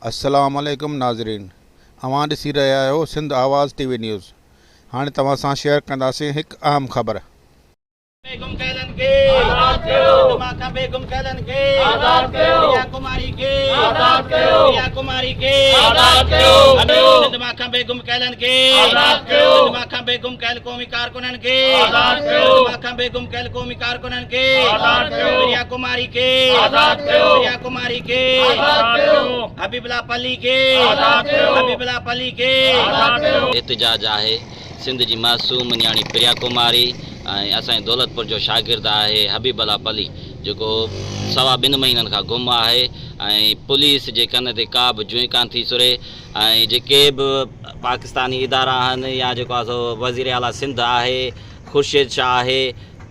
अस्सलाम वालेकुम नाज़रीन, अवां ॾिसी रहिया आहियो सिंध आवाज़ टीवी न्यूज़। हाणे तव्हां सां शेयर कंदासीं हिकु अहम ख़बर। बेगम कैलन के आजाद कयो, माका बेगम कैलन के आजाद कयो, प्रिया कुमारी के आजाद कयो, प्रिया कुमारी के आजाद कयो, सिंध माका बेगम कैलन के आजाद कयो, माका बेगम कैल कौमी कारकुनन के आजाद कयो, माका बेगम कैल कौमी कारकुनन के आजाद कयो, प्रिया कुमारी के आजाद कयो, प्रिया कुमारी के आजाद कयो, हबीबुल्लाह पली के आजाद कयो, हबीबुल्लाह पली के आजाद कयो। एहतजाज आहे सिंध जी मासूम न्याणी प्रिया कुमारी ऐं असांजे दौलतपुर जो शागिर्द आहे हबीबुल्लाह पली, जेको 2.5 महीननि खां गुम आहे ऐं पुलिस जे कन ते का बि जुई कान थी सुरे। ऐं जेके बि पाकिस्तानी इदारा आहिनि या जेको आहे सो वज़ीर आला सिंध आहे, ख़ुर्शीद शाह आहे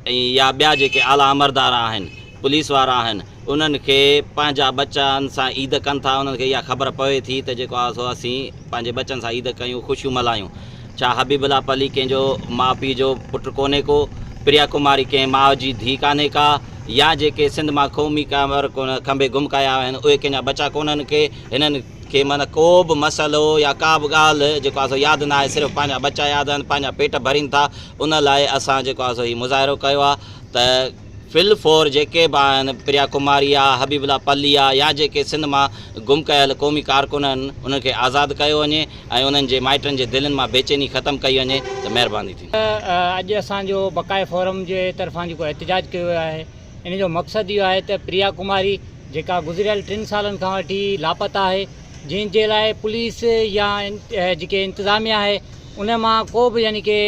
ऐं या ॿिया जेके आला अमरदार आहिनि, पुलिस वारा आहिनि, उन्हनि खे पंहिंजा बचनि सां ईद कनि था। उन्हनि खे इहा ख़बर पवे थी त जेको आहे सो असीं पंहिंजे बचनि सां ईद कयूं, ख़ुशियूं मल्हायूं। छा हबीबुल्लाह पली कंहिंजो माउ पीउ जो पुटु कोन्हे को, प्रिया कुमारी कंहिं माउ जी धीउ कान्हे का, या जेके सिंध मां क़ौमी खंबे गुम कया आहिनि उहे कंहिंजा बचा कोन्हनि के। हिननि खे माना को बि मसइलो या का बि ॻाल्हि जेको आहे सो यादि न आहे, सिर्फ़ु पंहिंजा बचा यादि आहिनि, पंहिंजा पेट भरीनि था। उन लाइ असां जेको आहे सो हीउ मुज़ाहिरो कयो आहे त फिल फोर जेके बि आहिनि, प्रिया कुमारी आहे, हबीबुल्लाह पली आहे, या जेके सिंध मां गुम कयल क़ौमी कारकुन आहिनि, उन्हनि खे आज़ादु कयो वञे ऐं उन्हनि जे माइटनि जे दिलनि मां बेचैनी ख़तमु कई वञे त महिरबानी थी। अॼु असांजो बक़ाए फोरम जे तरफ़ां जेको एहतजाज कयो वियो आहे, इन जो मक़सदु इहो आहे त प्रिया कुमारी जेका गुज़िरियल 3 सालनि खां वठी लापता आहे, जंहिंजे लाइ पुलिस या जेके इंतिज़ामिया आहे उन मां को बि यानी कि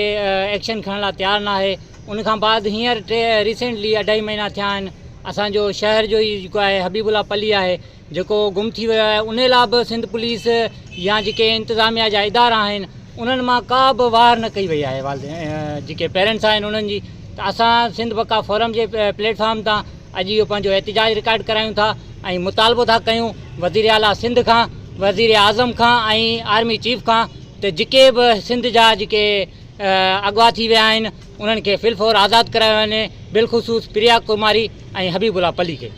एक्शन खणण लाइ तयारु न आहे। उनखां बाद हींअर रिसेंटली 2.5 महीना थिया आहिनि, असांजो शहर जो ई जेको आहे हबीबुल्लाह पली आहे जेको गुम थी वियो आहे। उन लाइ बि सिंध पुलिस या जेके इंतिज़ामिया जा इदारा आहिनि उन्हनि मां का बि वार न कई वई आहे। जेके पेरेंट्स आहिनि उन्हनि जी, त असां सिंध बका फोरम जे प्लेटफॉर्म तां अॼु इहो पंहिंजो एहतजाज रिकॉर्ड करायूं था ऐं मुतालबो था कयूं वज़ीर आला सिंध खां, वज़ीर आज़म खां ऐं आर्मी चीफ खां त जेके बि सिंध जा जेके अगवा थी विया आहिनि उन्हनि खे फिलफोर आज़ादु करायो वञे, बिलख़ुसूस प्रिया कुमारी ऐं हबीबुल्लाह पली खे।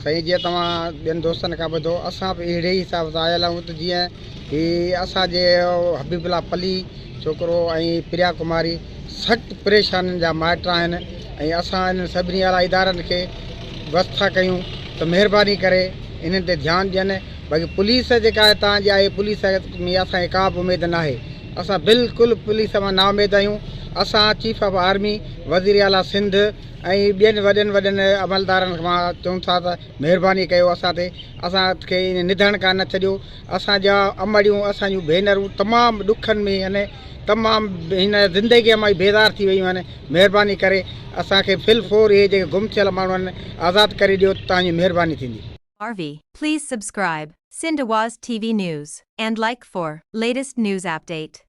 साईं, जीअं तव्हां ॿियनि दोस्तनि खां ॿुधो, असां बि अहिड़े ई हिसाब सां आयल आहियूं त जीअं हीअ असांजे हबीबुल्लाह पली छोकिरो ऐं प्रिया कुमारी सख़्तु परेशानियुनि जा माइट आहिनि ऐं असां इन्हनि सभिनी आला इदारनि खे बस था कयूं त महिरबानी करे इन्हनि ते ध्यानु ॾियनि। बाक़ी पुलिस जेका आहे तव्हांजी आहे, पुलिस में असांखे का बि उमेदु न आहे, असां बिल्कुलु पुलिस मां नाउमेद आहियूं। असां चीफ ऑफ आर्मी, वज़ीर आला सिंध ऐं ॿियनि वॾनि अमलदारनि मां चऊं था त महिरबानी कयो असां ते, असांखे निधन कान छॾियो। असांजा अमड़ियूं, असांजूं भेनरूं तमामु ॾुखनि में आहिनि, तमामु हिन ज़िंदगीअ मां ई बेज़ार थी वियूं आहिनि। महिरबानी करे असांखे फिल फोर इहे जेके गुम थियल माण्हू आहिनि आज़ादु करे ॾियो, तव्हांजी महिरबानी थींदी। Please subscribe Sindh Awaz TV News and like for latest news update.